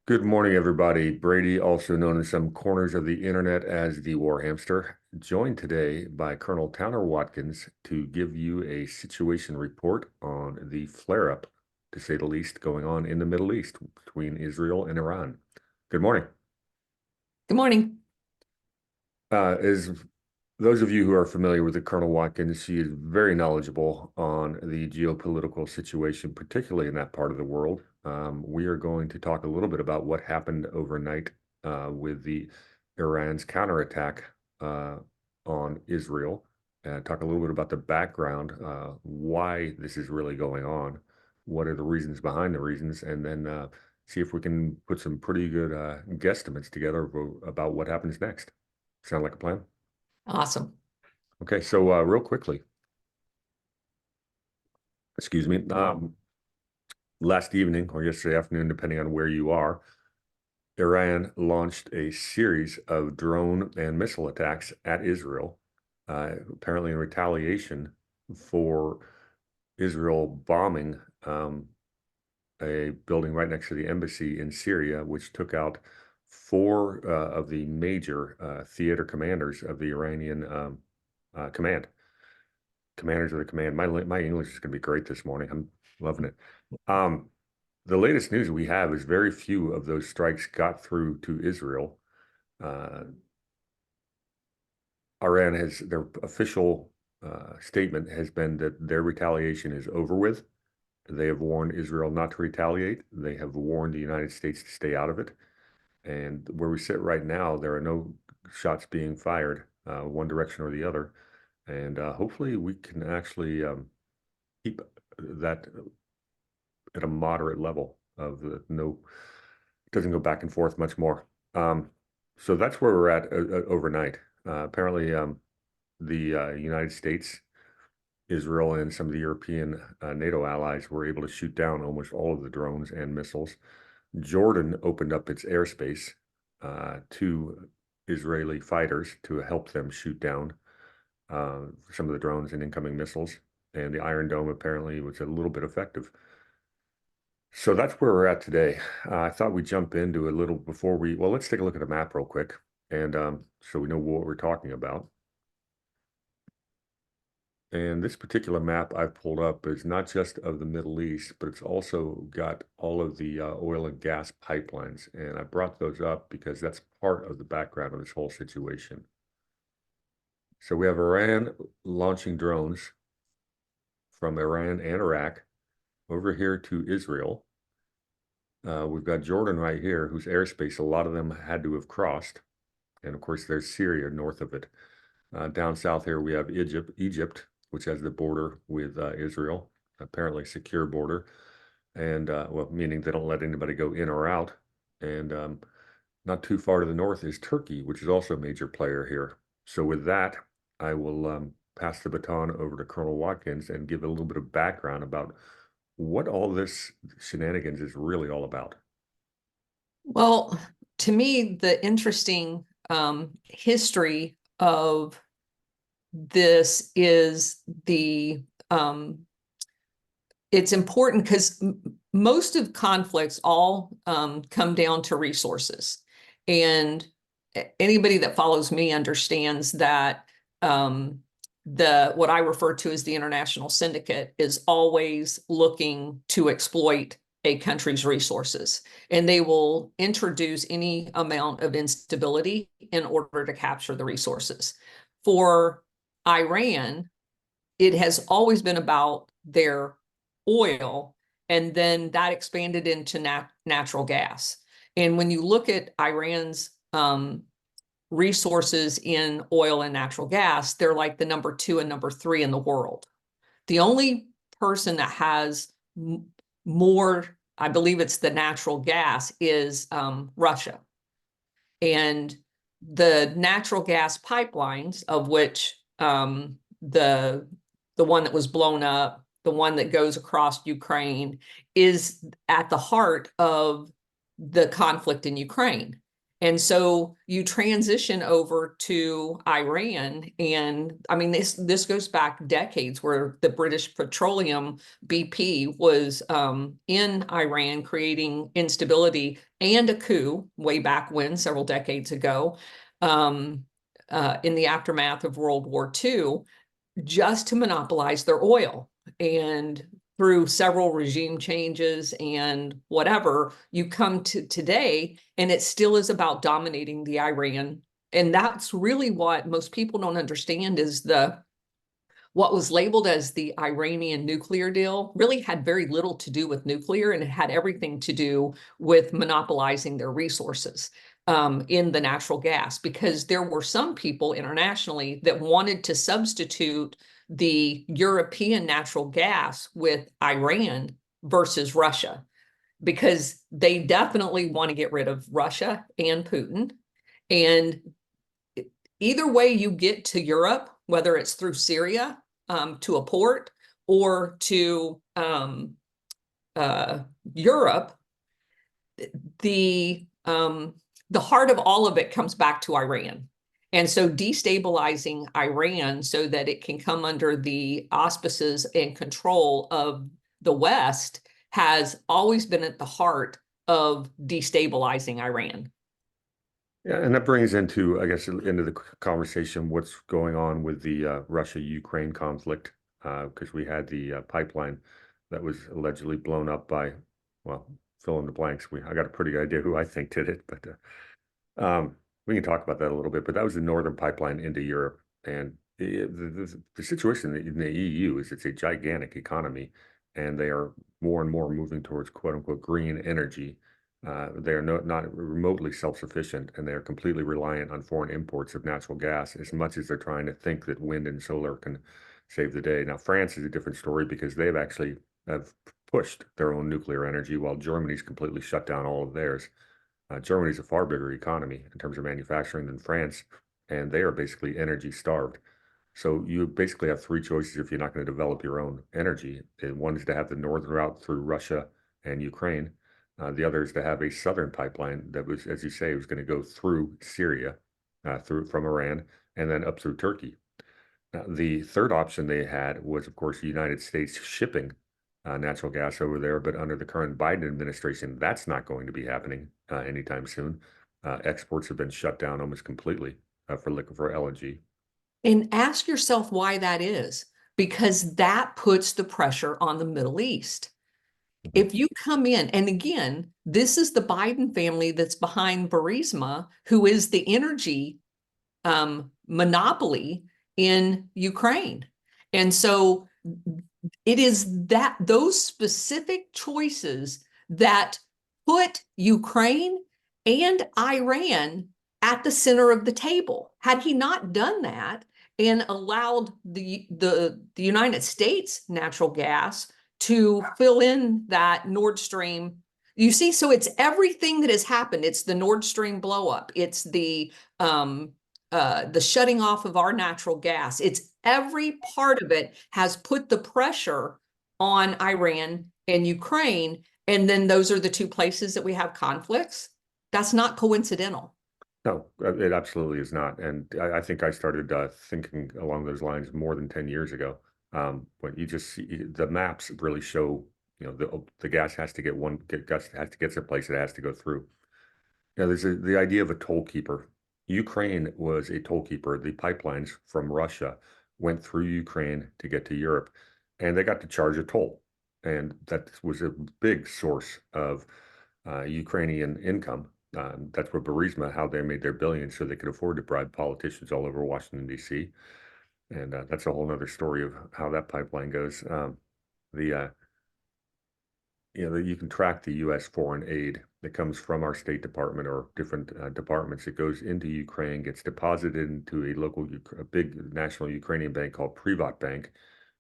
Good morning, everybody. Brady, also known in some corners of the internet as the War Hamster, joined today by Colonel Towner-Watkins to give you a situation report on the flare-up, to say the least, going on in the Middle East between Israel and Iran. Good morning. Good morning. As those of you who are familiar with the Colonel Watkins, she is very knowledgeable on the geopolitical situation, particularly in that part of the world. We are going to talk a little bit about what happened overnight with the Iran's counterattack on Israel, and talk a little bit about the background, why this is really going on, what are the reasons behind the reasons, and then see if we can put some pretty good guesstimates together about what happens next. Sound like a plan? Awesome. Okay, so real quickly, excuse me, last evening or yesterday afternoon, depending on where you are, Iran launched a series of drone and missile attacks at Israel, apparently in retaliation for Israel bombing a building right next to the embassy in Syria, which took out four of the major theater commanders of the Iranian commanders of the command. My English is going to be great this morning. I'm loving it. The latest news we have is very few of those strikes got through to Israel. Iran has their official statement has been that their retaliation is over with. They have warned Israel not to retaliate. They have warned the United States to stay out of it. And where we sit right now, there are no shots being fired, one direction or the other. And hopefully we can actually keep that at a moderate level of no, it doesn't go back and forth much more. So that's where we're at overnight. Apparently, the United States, Israel, and some of the European NATO allies were able to shoot down almost all of the drones and missiles. Jordan opened up its airspace to Israeli fighters to help them shoot down some of the drones and incoming missiles. And the Iron Dome apparently was a little bit effective. So that's where we're at today. I thought we'd jump into a little before well, let's take a look at a map real quick. And so we know what we're talking about. And this particular map I've pulled up is not just of the Middle East, but it's also got all of the oil and gas pipelines. And I brought those up because that's part of the background of this whole situation. So we have Iran launching drones from Iran and Iraq over here to Israel. We've got Jordan right here, whose airspace a lot of them had to have crossed. And of course, there's Syria north of it. Down south here, we have Egypt, which has the border with Israel, apparently secure border. And well, meaning they don't let anybody go in or out. And not too far to the north is Turkey, which is also a major player here. So with that, I will pass the baton over to Colonel Watkins and give a little bit of background about what all this shenanigans is really all about. Well, to me, the interesting history of this is it's important because most of conflicts all come down to resources. And anybody that follows me understands that what I refer to as the international syndicate is always looking to exploit a country's resources, and they will introduce any amount of instability in order to capture the resources. For Iran, it has always been about their oil, and then that expanded into natural gas. And when you look at Iran's resources in oil and natural gas, they're like the number 2 and number 3 in the world. The only person that has more, I believe it's the natural gas, is Russia. And the natural gas pipelines, of which the one that was blown up, the one that goes across Ukraine, is at the heart of the conflict in Ukraine. And so you transition over to Iran, and I mean this goes back decades, where the British Petroleum BP was in Iran, creating instability and a coup way back when, several decades ago, in the aftermath of World War II, just to monopolize their oil. And through several regime changes and whatever, you come to today, and it still is about dominating the Iran. And that's really what most people don't understand, is what was labeled as the Iranian nuclear deal really had very little to do with nuclear, and it had everything to do with monopolizing their resources in the natural gas, because there were some people internationally that wanted to substitute the European natural gas with Iran versus Russia, because they definitely want to get rid of Russia and Putin. And either way you get to Europe, whether it's through Syria to a port, or to Europe, the heart of all of it comes back to Iran. And so destabilizing Iran so that it can come under the auspices and control of the West has always been at the heart of destabilizing Iran. Yeah, and that brings into, I guess, into the conversation what's going on with the Russia-Ukraine conflict, because we had the pipeline that was allegedly blown up by, well, fill in the blanks. I got a pretty good idea who I think did it, but we can talk about that a little bit. But that was the northern pipeline into Europe, and the situation in the EU is it's a gigantic economy, and they are more and more moving towards quote unquote green energy. They are not remotely self-sufficient, and they are completely reliant on foreign imports of natural gas, as much as they're trying to think that wind and solar can save the day. Now, France is a different story, because they've actually have pushed their own nuclear energy, while Germany's completely shut down all of theirs. Germany's a far bigger economy in terms of manufacturing than France, and they are basically energy starved. So you basically have three choices if you're not going to develop your own energy. And one is to have the northern route through Russia and Ukraine. The other is to have a southern pipeline that was, as you say, was going to go through Syria, through from Iran, and then up through Turkey. The third option they had was, of course, the United States shipping natural gas over there. But under the current Biden administration, that's not going to be happening anytime soon. Exports have been shut down almost completely for LNG. And ask yourself why that is, because that puts the pressure on the Middle East. If you come in, and again, this is the Biden family that's behind Burisma, who is the energy monopoly in Ukraine. And so it is that those specific choices that put Ukraine and Iran at the center of the table. Had he not done that and allowed the United States natural gas to fill in that Nord Stream, you see, so it's everything that has happened. It's the Nord Stream blow up. It's the shutting off of our natural gas. It's every part of it has put the pressure on Iran and Ukraine. And then those are the two places that we have conflicts. That's not coincidental. No, it absolutely is not. And I think I started thinking along those lines more than 10 years ago. When you just see the maps really show, the gas has to gas has to get to a place it has to go through. There's the idea of a toll keeper. Ukraine was a toll keeper. The pipelines from Russia went through Ukraine to get to Europe, and they got to charge a toll. And that was a big source of Ukrainian income. That's what Burisma, how they made their billions so they could afford to bribe politicians all over Washington, D.C. And that's a whole other story of how that pipeline goes. The you can track the U.S. foreign aid that comes from our State Department or different departments. It goes into Ukraine, gets deposited into a big national Ukrainian bank called Privat Bank,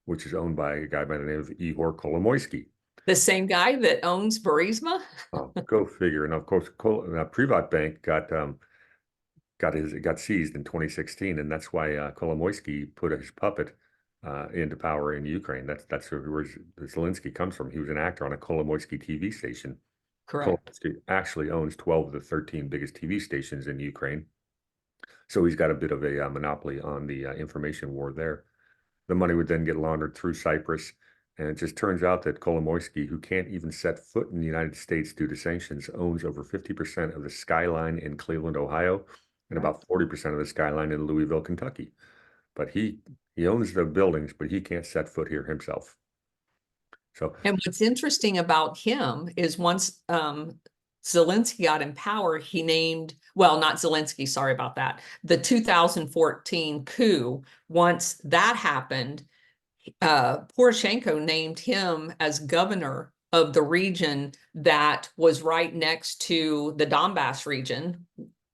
which is owned by a guy by the name of Ihor Kolomoisky. The same guy that owns Burisma? Oh, go figure. And of course, Privat Bank got seized in 2016, and that's why Kolomoisky put his puppet into power in Ukraine. That's where Zelensky comes from. He was an actor on a Kolomoisky TV station, Correct. Kolomoisky actually owns 12 of the 13 biggest TV stations in Ukraine. So he's got a bit of a monopoly on the information war there. The money would then get laundered through Cyprus. And it just turns out that Kolomoisky, who can't even set foot in the United States due to sanctions, owns over 50% of the skyline in Cleveland, Ohio, and Right. about 40% of the skyline in Louisville, Kentucky. But he owns the buildings, but he can't set foot here himself. So And what's interesting about him is once Zelensky got in power, he named, well, not Zelensky, sorry about that. The 2014 coup, once that happened, Poroshenko named him as governor of the region that was right next to the Donbass region.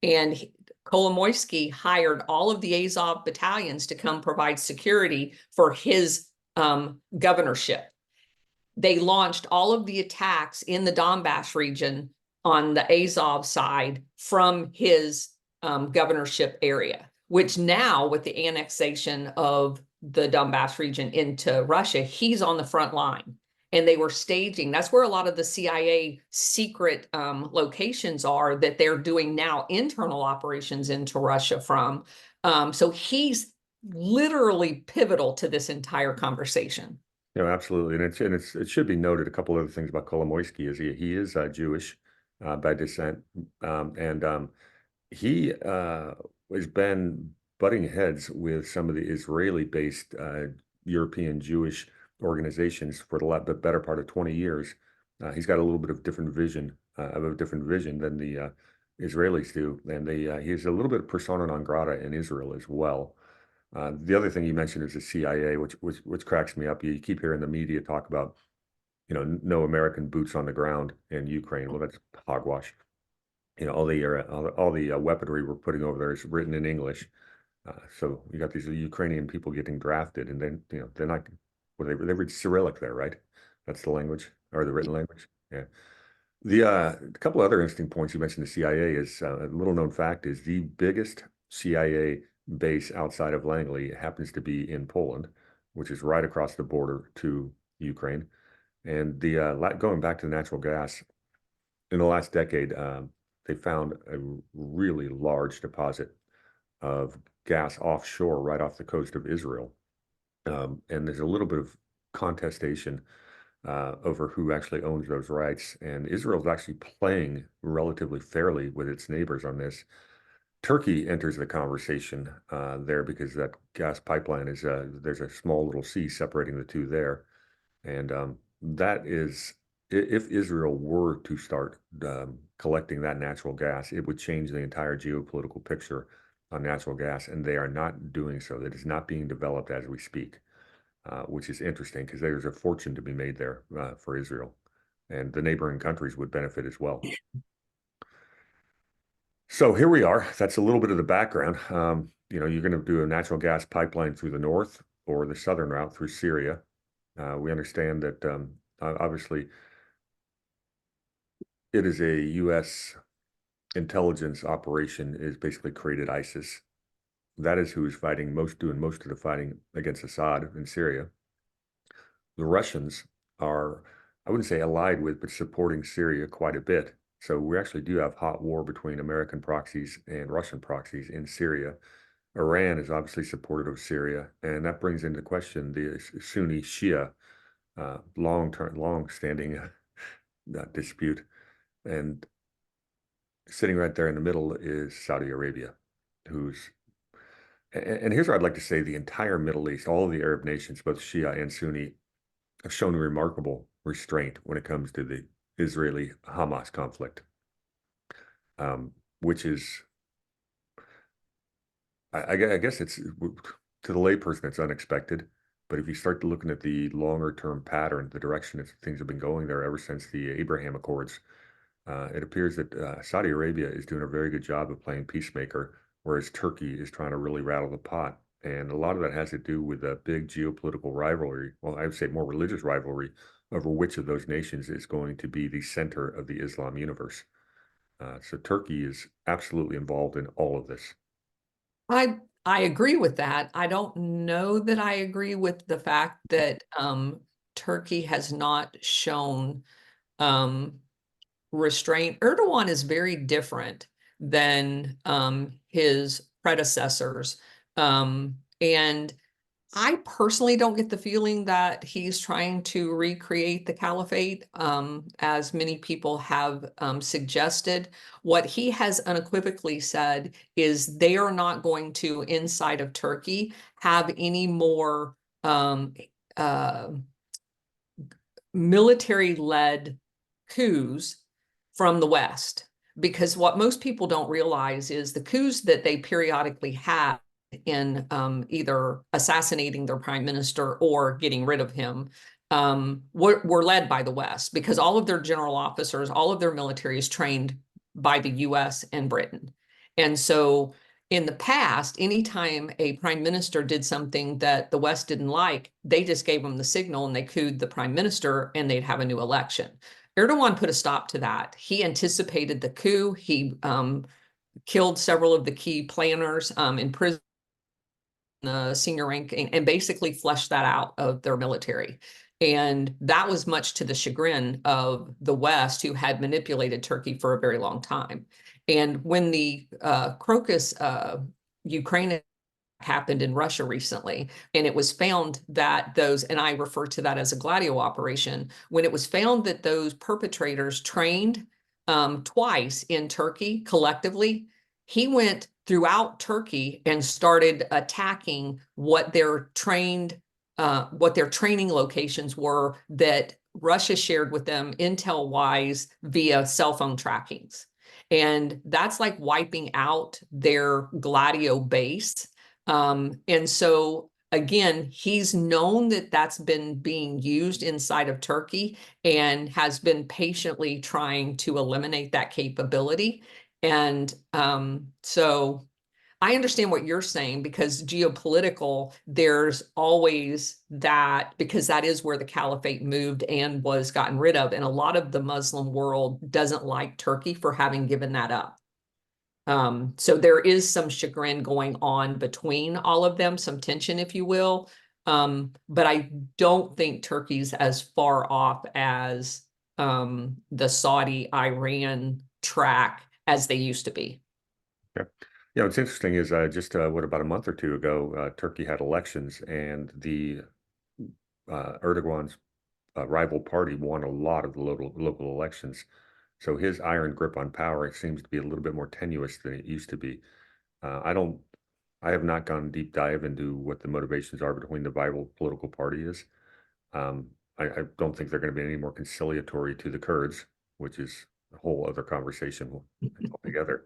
And Kolomoisky hired all of the Azov battalions to come provide security for his governorship. They launched all of the attacks in the Donbass region on the Azov side from his governorship area, which now with the annexation of the Donbass region into Russia, he's on the front line. And they were staging, that's where a lot of the CIA secret locations are that they're doing now internal operations into Russia from. So he's literally pivotal to this entire conversation. absolutely, and it should be noted a couple other things about Kolomoisky is he is Jewish by descent, and he has been butting heads with some of the Israeli-based European Jewish organizations for the better part of 20 years. He's got a little bit of a different vision than the Israelis do, and he's a little bit of persona non grata in Israel as well. The other thing you mentioned is the CIA, which cracks me up. You keep hearing the media talk about, no American boots on the ground in Ukraine. Well, that's hogwash. All the weaponry we're putting over there is written in English. So you got these Ukrainian people getting drafted, and then they're not. Well, they read Cyrillic there, right? That's the language or the written language. Yeah. A couple other interesting points you mentioned. The CIA is a little known fact is the biggest CIA base outside of Langley happens to be in Poland, which is right across the border to Ukraine. And going back to the natural gas, in the last decade, they found a really large deposit of gas offshore right off the coast of Israel. And there's a little bit of contestation over who actually owns those rights. And Israel's actually playing relatively fairly with its neighbors on this. Turkey enters the conversation there because that gas pipeline there's a small little sea separating the two there. And that is, if Israel were to start collecting that natural gas, it would change the entire geopolitical picture on natural gas, and they are not doing so. That is not being developed as we speak, which is interesting because there's a fortune to be made there for Israel, and the neighboring countries would benefit as well. So here we are. That's a little bit of the background. You're going to do a natural gas pipeline through the north or the southern route through Syria. We understand that obviously it is a U.S. intelligence operation is basically created ISIS. That is who is doing most of the fighting against Assad in Syria. The Russians are, I wouldn't say allied with, but supporting Syria quite a bit. So we actually do have hot war between American proxies and Russian proxies in Syria. Iran is obviously supportive of Syria, and that brings into question the Sunni Shia long-standing dispute. And sitting right there in the middle is Saudi Arabia, and here's where I'd like to say the entire Middle East, all of the Arab nations, both Shia and Sunni, have shown remarkable restraint when it comes to the Israeli-Hamas conflict, which is, I guess it's, to the layperson, it's unexpected. But if you start looking at the longer term pattern, the direction that things have been going there ever since the Abraham Accords, it appears that Saudi Arabia is doing a very good job of playing peacemaker, whereas Turkey is trying to really rattle the pot. And a lot of that has to do with a big geopolitical rivalry. Well, I would say more religious rivalry over which of those nations is going to be the center of the Islam universe. So Turkey is absolutely involved in all of this. I agree with that. I don't know that I agree with the fact that Turkey has not shown restraint. Erdogan is very different than his predecessors. And I personally don't get the feeling that he's trying to recreate the caliphate, as many people have suggested. What he has unequivocally said is they are not going to, inside of Turkey, have any more uh, military-led coups from the West. Because what most people don't realize is the coups that they periodically have in either assassinating their prime minister or getting rid of him were led by the West, because all of their general officers, all of their military is trained by the US and Britain. And so in the past, anytime a prime minister did something that the West didn't like, they just gave them the signal and they couped the prime minister and they'd have a new election. Erdogan put a stop to that. He anticipated the coup. He killed several of the key planners in prison, senior rank, and basically flushed that out of their military. And that was much to the chagrin of the West, who had manipulated Turkey for a very long time. And when the Crocus Ukraine happened in Russia recently, and it was found that those, and I refer to that as a Gladio operation, when it was found that those perpetrators trained twice in Turkey collectively, he went throughout Turkey and started attacking what their training locations were that Russia shared with them intel-wise via cell phone trackings. And that's like wiping out their Gladio base. And so again, he's known that that's been being used inside of Turkey and has been patiently trying to eliminate that capability. And so I understand what you're saying, because geopolitical, there's always that, because that is where the caliphate moved and was gotten rid of. And a lot of the Muslim world doesn't like Turkey for having given that up. So there is some chagrin going on between all of them, some tension, if you will. But I don't think Turkey's as far off as the Saudi-Iran track as they used to be. Yeah. Yeah, what's interesting is just about a month or two ago, Turkey had elections, and the Erdogan's rival party won a lot of the local elections. So his iron grip on power, it seems to be a little bit more tenuous than it used to be. I have not gone deep dive into what the motivations are between the rival political party is. I don't think they're going to be any more conciliatory to the Kurds, which is a whole other conversation altogether.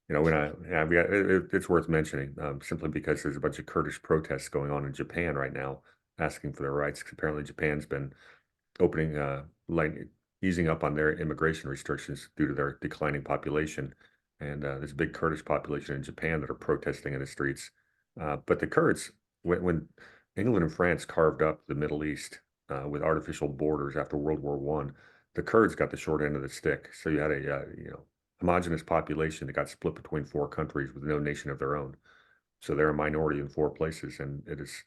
It's worth mentioning simply because there's a bunch of Kurdish protests going on in Japan right now, asking for their rights. Apparently, Japan's been easing up on their immigration restrictions due to their declining population. And there's a big Kurdish population in Japan that are protesting in the streets. But the Kurds, when England and France carved up the Middle East with artificial borders after World War I, the Kurds got the short end of the stick. So you had a homogenous population that got split between four countries with no nation of their own. So they're a minority in four places, and it's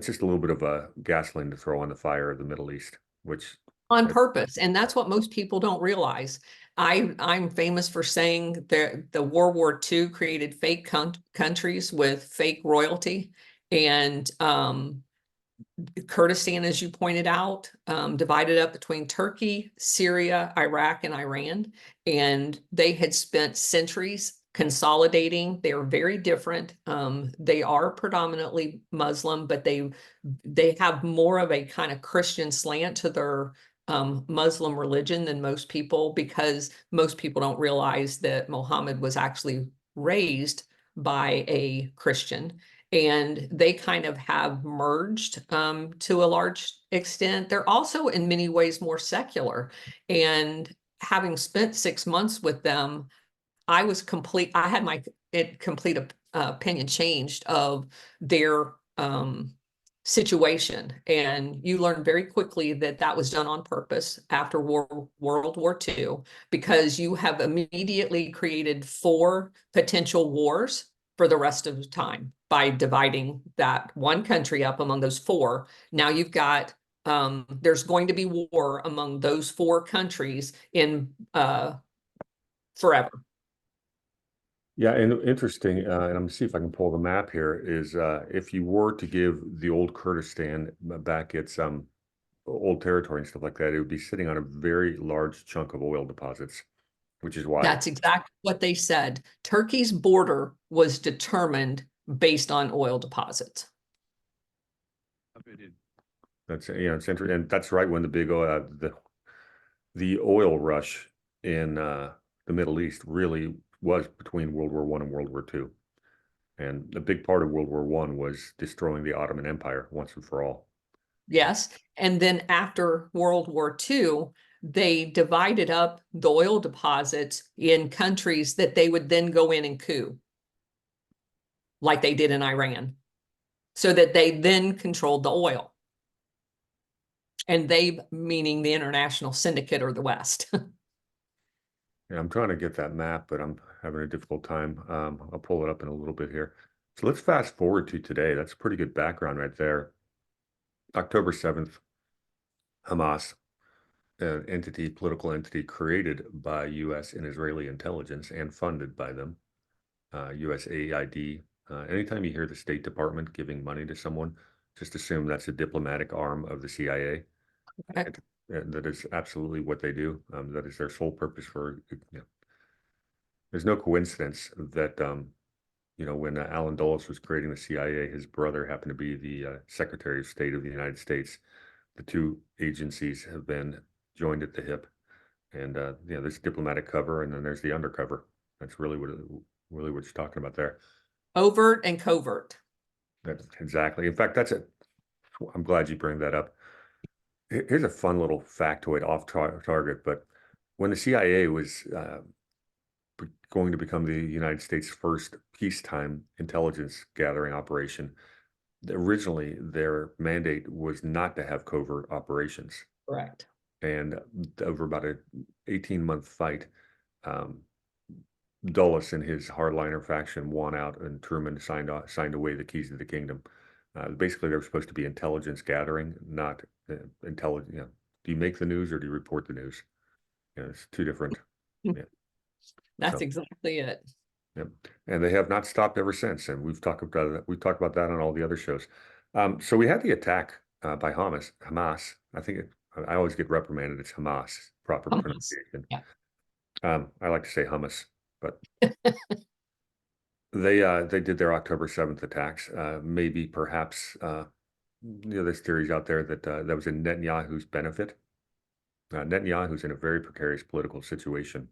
just a little bit of a gasoline to throw on the fire of the Middle East, which On purpose, and that's what most people don't realize. I'm famous for saying the World War II created fake countries with fake royalty, and Kurdistan, as you pointed out, divided up between Turkey, Syria, Iraq, and Iran, and they had spent centuries consolidating. They are very different. They are predominantly Muslim, but they have more of a kind of Christian slant to their Muslim religion than most people, because most people don't realize that Muhammad was actually raised by a Christian. And they kind of have merged to a large extent. They're also in many ways more secular. And having spent 6 months with them, I had my complete opinion changed of their situation. And you learn very quickly that that was done on purpose after World War II, because you have immediately created 4 potential wars for the rest of the time by dividing that one country up among those 4. Now you've got There's going to be war among those four countries in forever. Yeah, and interesting, and I'm gonna see if I can pull the map here, is if you were to give the old Kurdistan back its old territory and stuff like that, it would be sitting on a very large chunk of oil deposits, which is why That's exactly what they said. Turkey's border was determined based on oil deposits. that's it's interesting, and that's right when the big the oil rush in the Middle East really was between World War I and World War II. And a big part of World War I was destroying the Ottoman Empire once and for all. Yes. And then after World War II, they divided up the oil deposits in countries that they would then go in and coup, like they did in Iran, so that they then controlled the oil. And they, meaning the international syndicate or the West. Yeah, I'm trying to get that map, but I'm having a difficult time. I'll pull it up in a little bit here. So let's fast forward to today. That's a pretty good background right there. October 7th, Hamas, an entity, political entity created by U.S. and Israeli intelligence and funded by them, USAID. Anytime you hear the State Department giving money to someone, just assume that's a diplomatic arm of the CIA. Okay. And that is absolutely what they do. That is their sole purpose for, there's no coincidence that, when Alan Dulles was creating the CIA, his brother happened to be the Secretary of State of the United States. The two agencies have been joined at the hip. And, there's diplomatic cover and then there's the undercover. That's really what you're talking about there. Overt and covert. That's exactly. In fact, I'm glad you bring that up. Here's a fun little factoid off target, but when the CIA was going to become the United States' first peacetime intelligence gathering operation, originally their mandate was not to have covert operations. Correct. And over about an 18-month fight, um, Dulles and his hardliner faction won out, and Truman signed away the keys to the kingdom. Basically, they were supposed to be intelligence gathering, not intelligence. Do you make the news or do you report the news? It's two different. Yeah. That's So, exactly it. Yep. And they have not stopped ever since. And we've talked about that on all the other shows. So we had the attack by Hamas. I always get reprimanded. It's Hamas, proper Hummus. pronunciation. Yeah. I like to say hummus, but they did their October 7th attacks. Maybe perhaps there's theories out there that that was in Netanyahu's benefit. Netanyahu's in a very precarious political situation.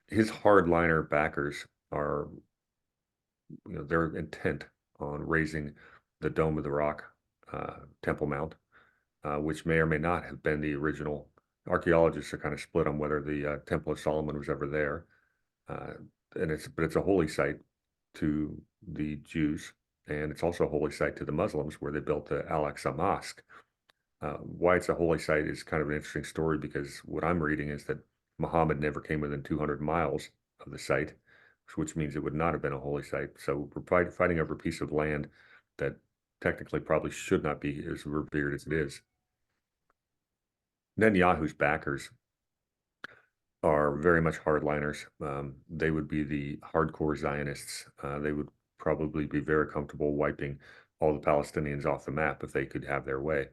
His hardliner backers are, they're intent on raising the Dome of the Rock, Temple Mount, which may or may not have been the original. Archaeologists are kind of split on whether the Temple of Solomon was ever there, but it's a holy site to the Jews, and it's also a holy site to the Muslims, where they built the Al-Aqsa Mosque. Why it's a holy site is kind of an interesting story, because what I'm reading is that Muhammad never came within 200 miles of the site, which means it would not have been a holy site. So we're fighting over a piece of land that technically probably should not be as revered as it is. Netanyahu's backers are very much hardliners. They would be the hardcore Zionists. They would probably be very comfortable wiping all the Palestinians off the map if they could have their way.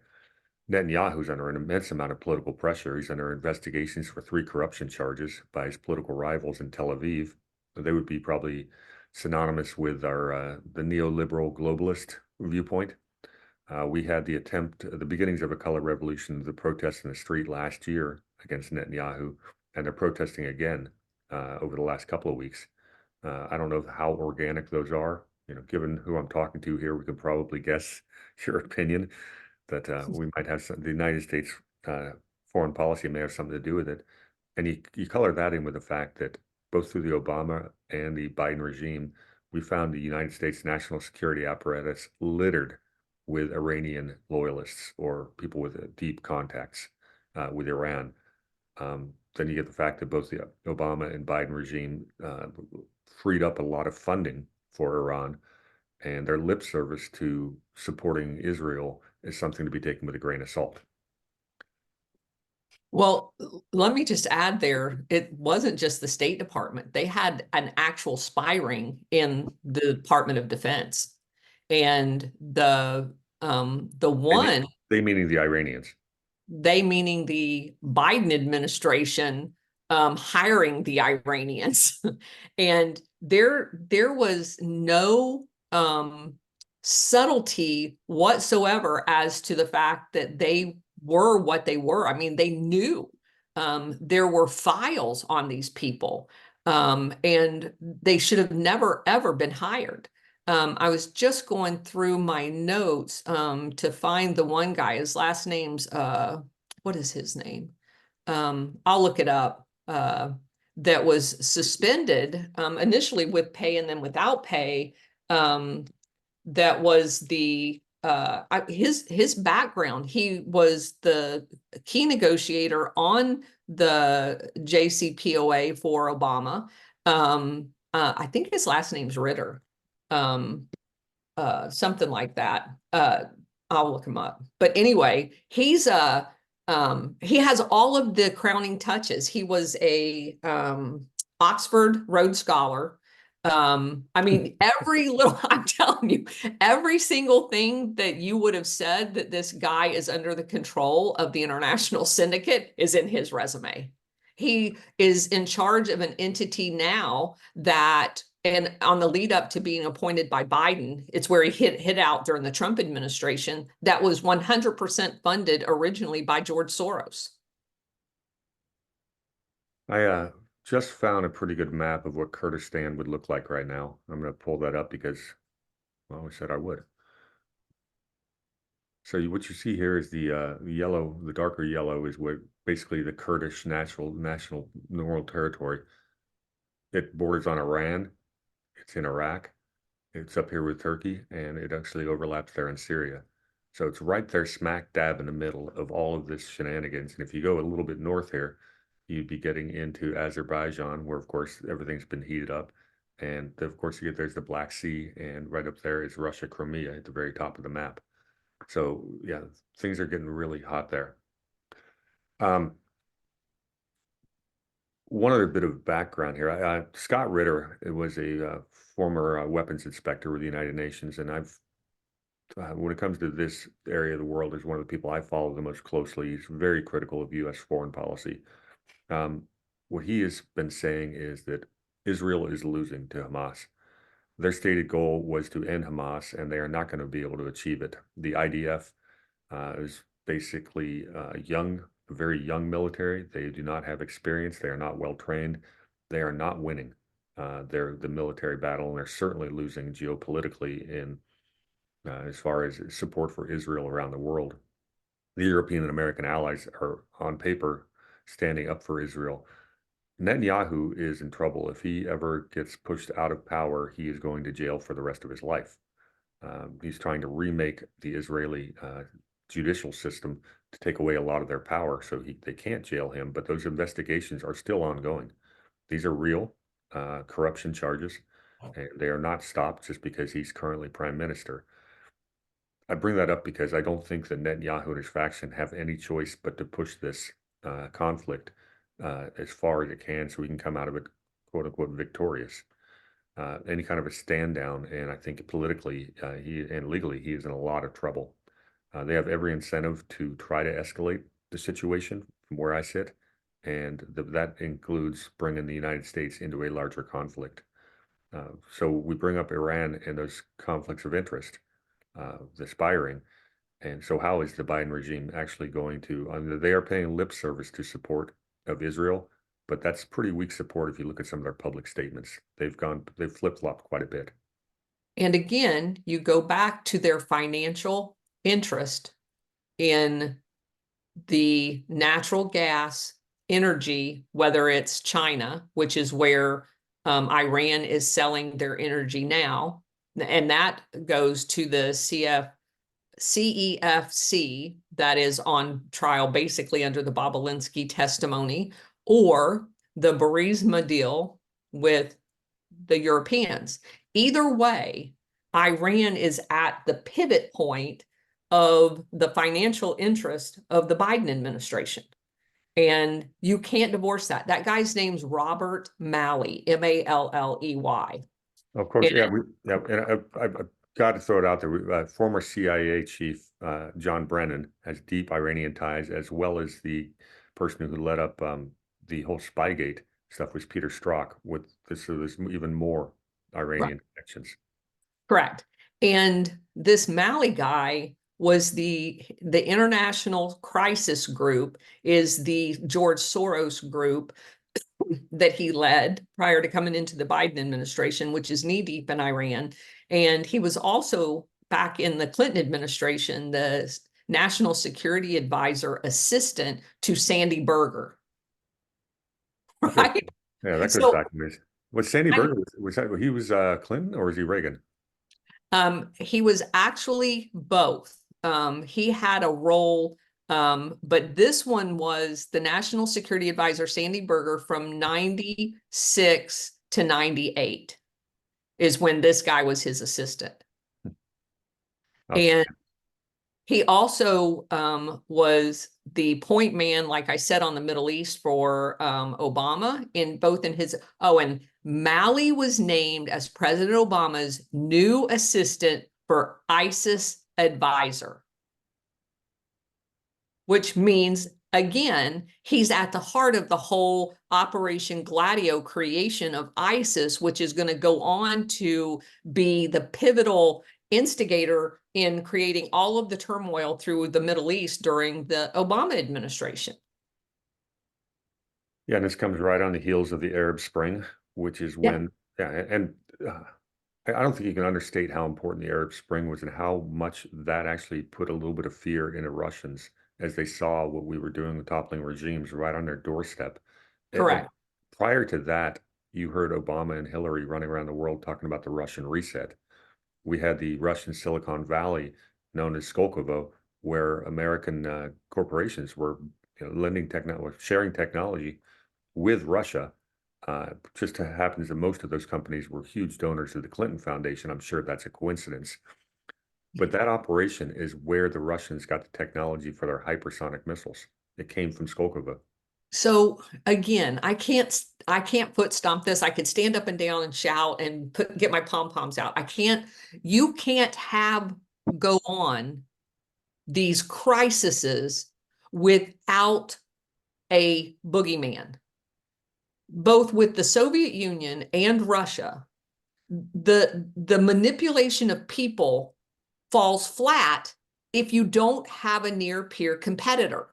Netanyahu's under an immense amount of political pressure. He's under investigations for 3 corruption charges by his political rivals in Tel Aviv. They would be probably synonymous with the neoliberal globalist viewpoint. We had the attempt at the beginnings of a color revolution, the protests in the street last year against Netanyahu, and they're protesting again over the last couple of weeks. I don't know how organic those are. Given who I'm talking to here, we could probably guess your opinion that we might have the United States foreign policy may have something to do with it. And you color that in with the fact that both through the Obama and the Biden regime, we found the United States national security apparatus littered with Iranian loyalists or people with deep contacts with Iran. Then you get the fact that both the Obama and Biden regime freed up a lot of funding for Iran, and their lip service to supporting Israel is something to be taken with a grain of salt. Well, let me just add there, it wasn't just the State Department. They had an actual spy ring in the Department of Defense. And the one, They meaning the Iranians. they meaning the Biden administration hiring the Iranians. And there was no subtlety whatsoever as to the fact that they were what they were. I mean, they knew there were files on these people, and they should have never, ever been hired. I was just going through my notes to find the one guy. His last name's what is his name? I'll look it up. That was suspended initially with pay and then without pay. That was the his background. He was the key negotiator on the JCPOA for Obama. I think his last name's Ritter. Something like that. I'll look him up. But anyway, he has all of the crowning touches. He was a Oxford Rhodes Scholar. I mean, every little, I'm telling you, every single thing that you would have said that this guy is under the control of the international syndicate is in his resume. He is in charge of an entity now that, and on the lead up to being appointed by Biden, it's where he hit out during the Trump administration, that was 100% funded originally by George Soros. I just found a pretty good map of what Kurdistan would look like right now. I'm going to pull that up because, well, I said I would. So what you see here is the yellow, the darker yellow is what basically the Kurdish national Northern territory. It borders on Iran. It's in Iraq. It's up here with Turkey, and it actually overlaps there in Syria. So it's right there smack dab in the middle of all of this shenanigans. And if you go a little bit north here, you'd be getting into Azerbaijan, where of course everything's been heated up. And of course there's the Black Sea, and right up there is Russia, Crimea at the very top of the map. So yeah, things are getting really hot there. One other bit of background here. Scott Ritter was a former weapons inspector with the United Nations, and when it comes to this area of the world, is one of the people I follow the most closely. He's very critical of U.S. foreign policy. What he has been saying is that Israel is losing to Hamas. Their stated goal was to end Hamas, and they are not going to be able to achieve it. The IDF is basically a very young military. They do not have experience. They are not well trained. They are not winning the military battle, and they're certainly losing geopolitically in as far as support for Israel around the world. The European and American allies are on paper standing up for Israel. Netanyahu is in trouble. If he ever gets pushed out of power, he is going to jail for the rest of his life. He's trying to remake the Israeli judicial system to take away a lot of their power, so they can't jail him. But those investigations are still ongoing. These are real corruption charges, and they are not stopped just because he's currently prime minister. I bring that up because I don't think that Netanyahu and his faction have any choice but to push this conflict as far as it can, so we can come out of it, quote unquote, victorious. Any kind of a stand down, and I think politically and legally he is in a lot of trouble. They have every incentive to try to escalate the situation from where I sit, and that includes bringing the United States into a larger conflict. So we bring up Iran and those conflicts of interest, the spying. And so how is the Biden regime actually going to, they are paying lip service to support of Israel, but that's pretty weak support if you look at some of their public statements. They've flip-flopped quite a bit. And again, you go back to their financial interest in the natural gas energy, whether it's China, which is where Iran is selling their energy now, and that goes to the CEFC that is on trial basically under the Bobulinski testimony, or the Burisma deal with the Europeans. Either way, Iran is at the pivot point of the financial interest of the Biden administration. And you can't divorce that. That guy's name's Robert Malley, Malley. Of course, And yeah, and I've got to throw it out there. Former CIA chief John Brennan has deep Iranian ties, as well as the person who led up the whole Spygate stuff was Peter Strzok. With this, so there's even more Iranian connections. correct. And this Malley guy was the International Crisis Group, is the George Soros group that he led prior to coming into the Biden administration, which is knee deep in Iran. And he was also back in the Clinton administration, the National Security Advisor assistant to Sandy Berger. Right? Yeah, that goes So back to this. Was Sandy Berger, was that he was Clinton or was he Reagan? he was actually both. He had a role, but this one was the National Security Advisor, Sandy Berger, from 96 to 98 is when this guy was his assistant. And he also was the point man, like I said, on the Middle East for Obama in both in his, and Malley was named as President Obama's new assistant for ISIS advisor, which means, again, he's at the heart of the whole Operation Gladio creation of ISIS, which is going to go on to be the pivotal instigator in creating all of the turmoil through the Middle East during the Obama administration. Yeah, and this comes right on the heels of the Arab Spring, which is when, and I don't think you can understate how important the Arab Spring was and how much that actually put a little bit of fear into Russians as they saw what we were doing with toppling regimes right on their doorstep. Correct. Prior to that, you heard Obama and Hillary running around the world talking about the Russian reset. We had the Russian Silicon Valley, known as Skolkovo, where American corporations were lending technology, sharing technology with Russia. Just happens that most of those companies were huge donors to the Clinton Foundation. I'm sure that's a coincidence. But that operation is where the Russians got the technology for their hypersonic missiles. It came from Skolkovo. So again, I can't foot stomp this. I could stand up and down and shout and get my pom-poms out. You can't go on these crises without a boogeyman. Both with the Soviet Union and Russia, the manipulation of people falls flat if you don't have a near peer competitor.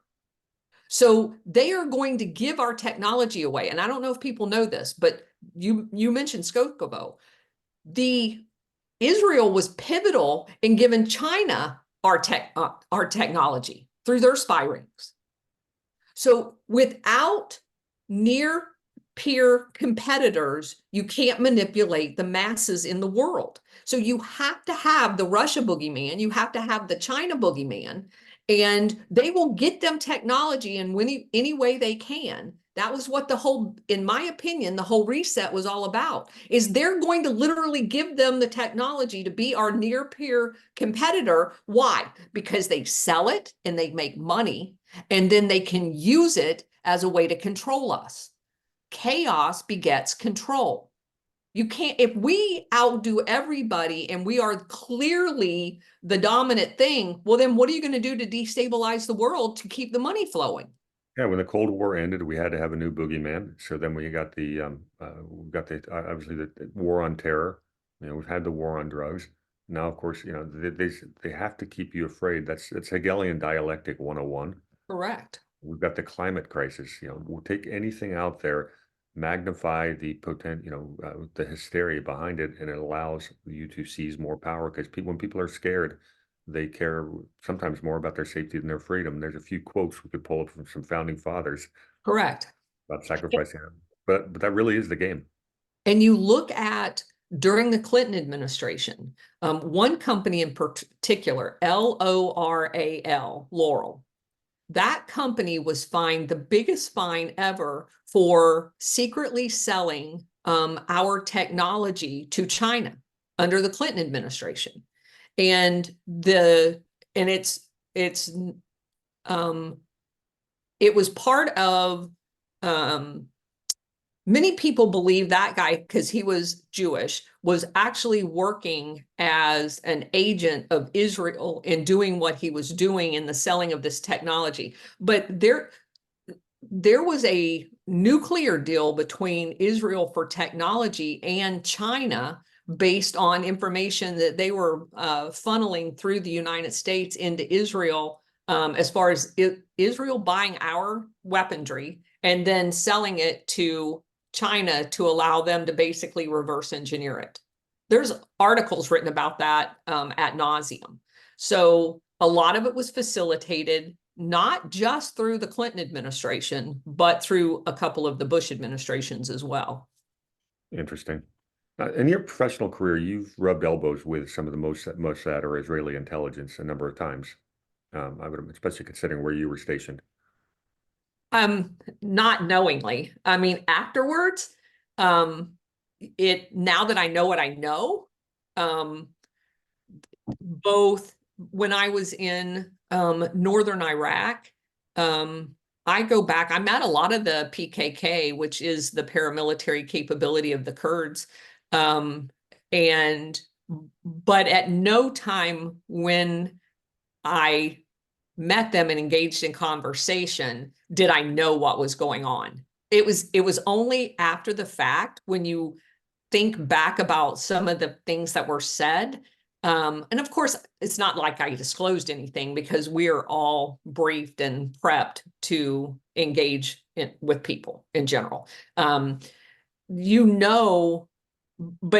So they are going to give our technology away. And I don't know if people know this, but you mentioned Skolkovo. Israel was pivotal in giving China our technology through their spy rings. So without near peer competitors, you can't manipulate the masses in the world. So you have to have the Russia boogeyman, you have to have the China boogeyman, and they will get them technology in any way they can. That was what in my opinion, the whole reset was all about, is they're going to literally give them the technology to be our near peer competitor. Why? Because they sell it and they make money, and then they can use it as a way to control us. Chaos begets control. You can't, if we outdo everybody and we are clearly the dominant thing, well, then what are you going to do to destabilize the world to keep the money flowing? Yeah, when the Cold War ended, we had to have a new boogeyman. So then we got obviously the war on terror. We've had the war on drugs. Now, of course, they have to keep you afraid. It's Hegelian dialectic 101. Correct. We've got the climate crisis. We'll take anything out there, magnify the the hysteria behind it, and it allows you to seize more power because when people are scared, they care sometimes more about their safety than their freedom. There's a few quotes we could pull up from some founding fathers Correct. about sacrificing them. But that really is the game. And you look at during the Clinton administration, one company in particular, Laurel, that company was fined the biggest fine ever for secretly selling our technology to China under the Clinton administration. And the And it was part of, many people believe that guy, because he was Jewish, was actually working as an agent of Israel in doing what he was doing in the selling of this technology. But there was a nuclear deal between Israel for technology and China based on information that they were funneling through the United States into Israel, as far as Israel buying our weaponry and then selling it to China to allow them to basically reverse engineer it. There's articles written about that ad nauseum. So a lot of it was facilitated not just through the Clinton administration, but through a couple of the Bush administrations as well. Interesting. In your professional career, you've rubbed elbows with some of the Mossad or Israeli intelligence a number of times. I would, especially considering where you were stationed. Not knowingly. I mean, afterwards, now that I know what I know, both when I was in northern Iraq, I go back, I met a lot of the PKK, which is the paramilitary capability of the Kurds. But at no time when I met them and engaged in conversation did I know what was going on. It was only after the fact, when you think back about some of the things that were said. And of course, it's not like I disclosed anything, because we're all briefed and prepped to engage with people in general. But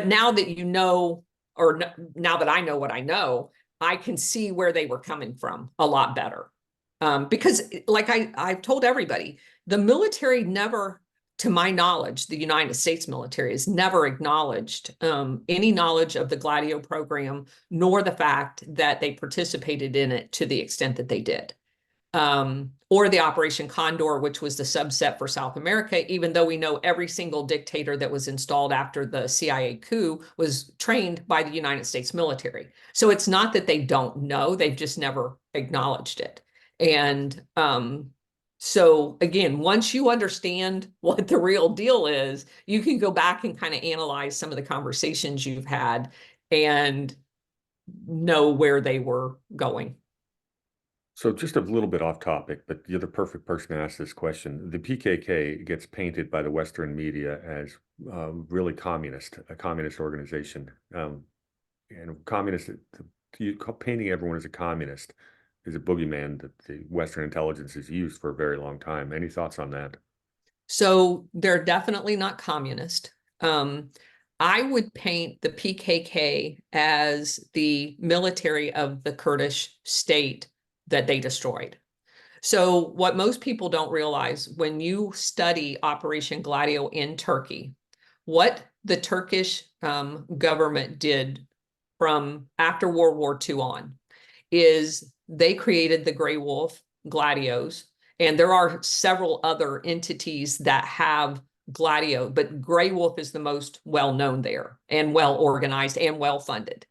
now that you know, or now that I know what I know, I can see where they were coming from a lot better. Because like I've told everybody, the military never, to my knowledge, the United States military has never acknowledged any knowledge of the Gladio program, nor the fact that they participated in it to the extent that they did. Or the Operation Condor, which was the subset for South America, even though we know every single dictator that was installed after the CIA coup was trained by the United States military. So it's not that they don't know, they've just never acknowledged it. And so again, once you understand what the real deal is, you can go back and kind of analyze some of the conversations you've had and know where they were going. So just a little bit off topic, but you're the perfect person to ask this question. The PKK gets painted by the Western media as really communist, a communist organization. And communist, painting everyone as a communist is a boogeyman that the Western intelligence has used for a very long time. Any thoughts on that? So they're definitely not communist. I would paint the PKK as the military of the Kurdish state that they destroyed. So what most people don't realize, when you study Operation Gladio in Turkey, what the Turkish government did from after World War II on is they created the Grey Wolf Gladios, and there are several other entities that have Gladio, but Grey Wolf is the most well-known there and well-organized and well-funded.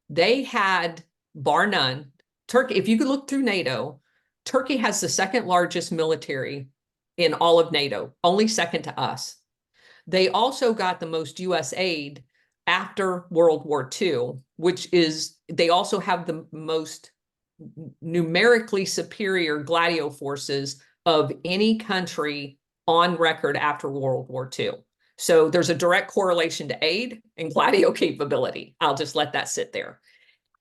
They had, bar none, Turkey, if you could look through NATO, Turkey has the second largest military in all of NATO, only second to us. They also got the most US aid after World War II, which is, they also have the most numerically superior Gladio forces of any country on record after World War II. So there's a direct correlation to aid and Gladio capability. I'll just let that sit there.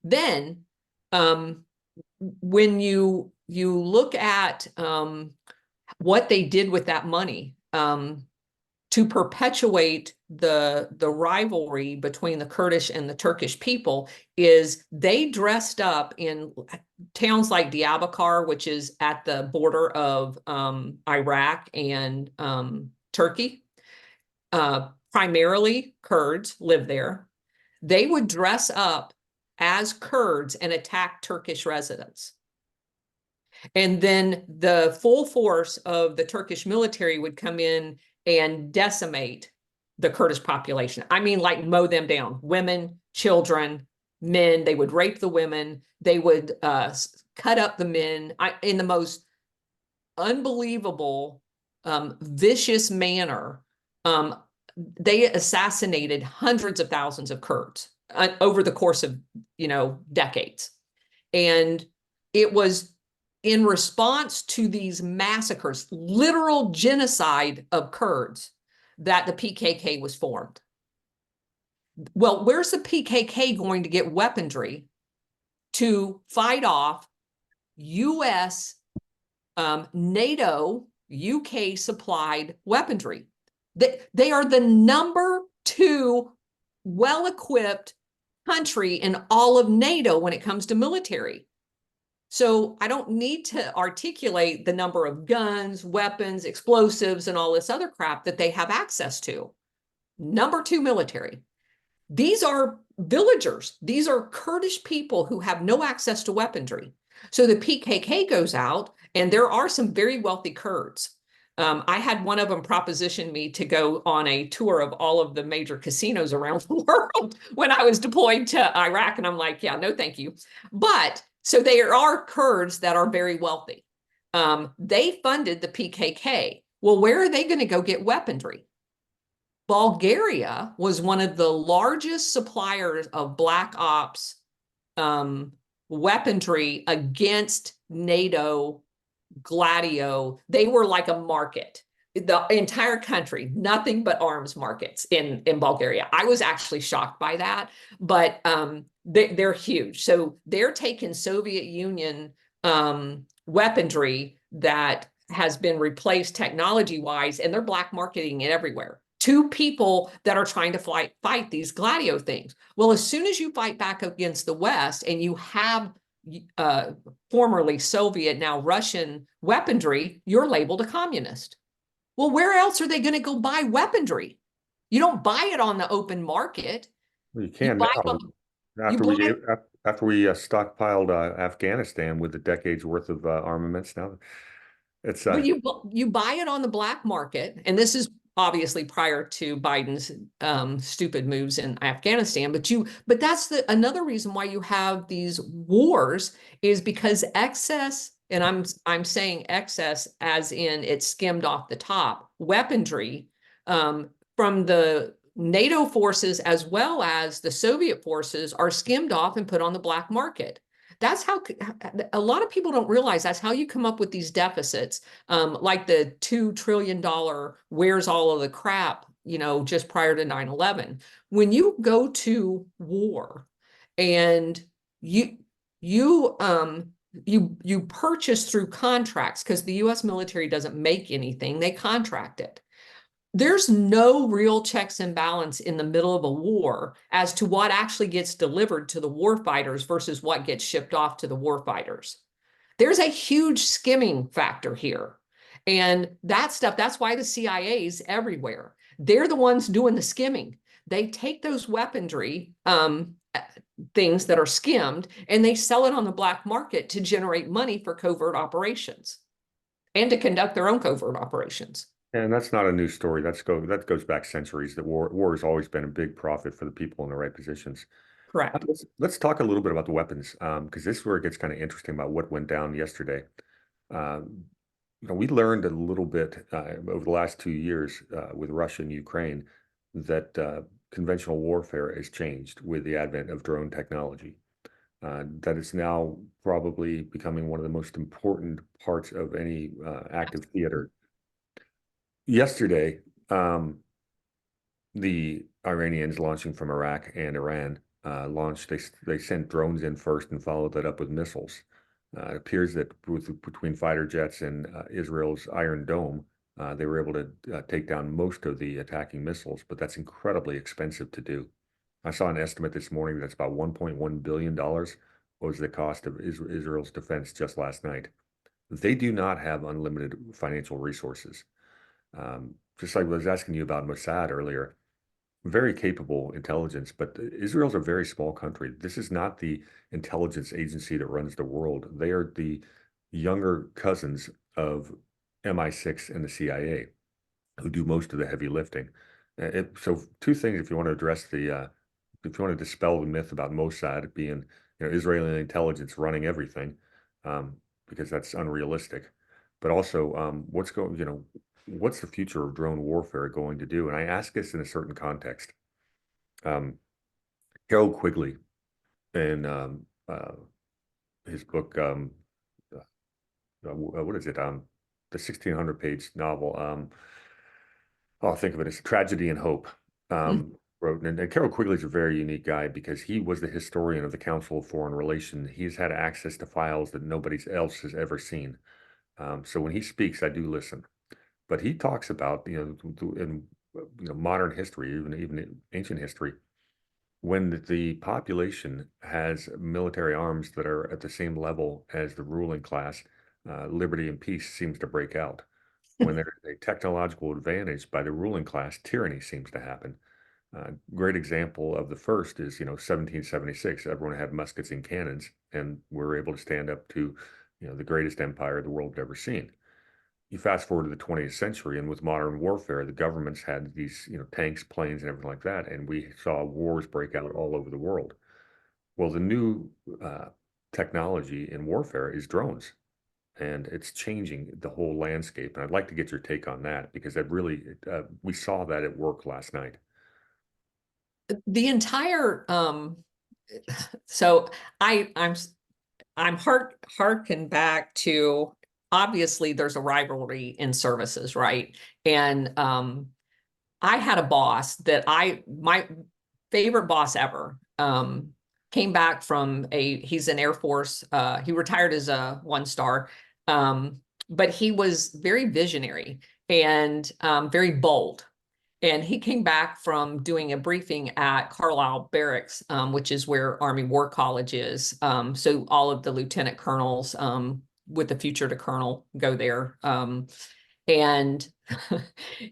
Then, when you look at what they did with that money to perpetuate the rivalry between the Kurdish and the Turkish people, is they dressed up in towns like Diyarbakir, which is at the border of Iraq and Turkey. Primarily Kurds live there. They would dress up as Kurds and attack Turkish residents. And then the full force of the Turkish military would come in and decimate the Kurdish population. I mean, like mow them down, women, children, men. They would rape the women. They would cut up the men in the most unbelievable, vicious manner. They assassinated hundreds of thousands of Kurds over the course of, decades. And it was in response to these massacres, literal genocide of Kurds, that the PKK was formed. Well, where's the PKK going to get weaponry to fight off US, NATO, UK supplied weaponry? They are the number 2 well-equipped country in all of NATO when it comes to military. So I don't need to articulate the number of guns, weapons, explosives, and all this other crap that they have access to. Number 2 military. These are villagers. These are Kurdish people who have no access to weaponry. So the PKK goes out, and there are some very wealthy Kurds. I had one of them proposition me to go on a tour of all of the major casinos around the world when I was deployed to Iraq. And I'm like, yeah, no, thank you. But so there are Kurds that are very wealthy. They funded the PKK. Well, where are they going to go get weaponry? Bulgaria was one of the largest suppliers of Black Ops weaponry against NATO Gladio. They were like a market. The entire country, nothing but arms markets in Bulgaria. I was actually shocked by that, but they're huge. So they're taking Soviet Union weaponry that has been replaced technology-wise, and they're black marketing it everywhere to people that are trying to fight these Gladio things. Well, as soon as you fight back against the West and you have formerly Soviet, now Russian weaponry, you're labeled a communist. Well, where else are they going to go buy weaponry? You don't buy it on the open market. Well, you can now. After we stockpiled Afghanistan with a decade's worth of armaments, now it's Well, you buy it on the black market, and this is obviously prior to Biden's stupid moves in Afghanistan. But that's another reason why you have these wars, is because excess, and I'm saying excess as in it skimmed off the top, weaponry from the NATO forces as well as the Soviet forces are skimmed off and put on the black market. That's how a lot of people don't realize that's how you come up with these deficits, like the $2 trillion where's all of the crap, just prior to 9/11. When you go to war and you purchase through contracts, because the US military doesn't make anything, they contract it. There's no real checks and balance in the middle of a war as to what actually gets delivered to the warfighters versus what gets shipped off to the warfighters. There's a huge skimming factor here. And that stuff, that's why the CIA's everywhere. They're the ones doing the skimming. They take those weaponry things that are skimmed and they sell it on the black market to generate money for covert operations and to conduct their own covert operations. And that's not a new story. That goes back centuries. That war has always been a big profit for the people in the right positions. Correct. Let's talk a little bit about the weapons, because this is where it gets kind of interesting about what went down yesterday. We learned a little bit over the last 2 years with Russia and Ukraine that conventional warfare has changed with the advent of drone technology. That is now probably becoming one of the most important parts of any active theater. Yesterday, the Iranians launching from Iraq and Iran they sent drones in first and followed that up with missiles. It appears that between fighter jets and Israel's Iron Dome, they were able to take down most of the attacking missiles, but that's incredibly expensive to do. I saw an estimate this morning that's about $1.1 billion was the cost of Israel's defense just last night. They do not have unlimited financial resources. Just like I was asking you about Mossad earlier, very capable intelligence, but Israel's a very small country. This is not the intelligence agency that runs the world. They are the younger cousins of MI6 and the CIA, who do most of the heavy lifting. So 2 things, if you want to address the if you want to dispel the myth about Mossad being, Israeli intelligence running everything, because that's unrealistic. But also, what's the future of drone warfare going to do? And I ask this in a certain context. Um, Harold Quigley, in his book, what is it? The 1600-page novel. I'll think of it as Tragedy and Hope. Mm. Wrote, and Carroll Quigley's a very unique guy because he was the historian of the Council of Foreign Relations. He's had access to files that nobody else has ever seen. So when he speaks, I do listen. But he talks about, in modern history, even ancient history, when the population has military arms that are at the same level as the ruling class, liberty and peace seems to break out. When there's a technological advantage by the ruling class, tyranny seems to happen. Great example of the first is, 1776. Everyone had muskets and cannons, and we were able to stand up to, the greatest empire the world had ever seen. You fast forward to the 20th century, and with modern warfare, the governments had these, tanks, planes, and everything like that, and we saw wars break out all over the world. Well, the new technology in warfare is drones, and it's changing the whole landscape. And I'd like to get your take on that because we saw that at work last night. The entire so I'm harken back to, obviously there's a rivalry in services, right? And I had a boss that my favorite boss ever, came back from he's an Air Force, he retired as a 1-star, but he was very visionary and very bold. And he came back from doing a briefing at Carlisle Barracks, which is where Army War College is. So all of the lieutenant colonels, with the future to colonel, go there. And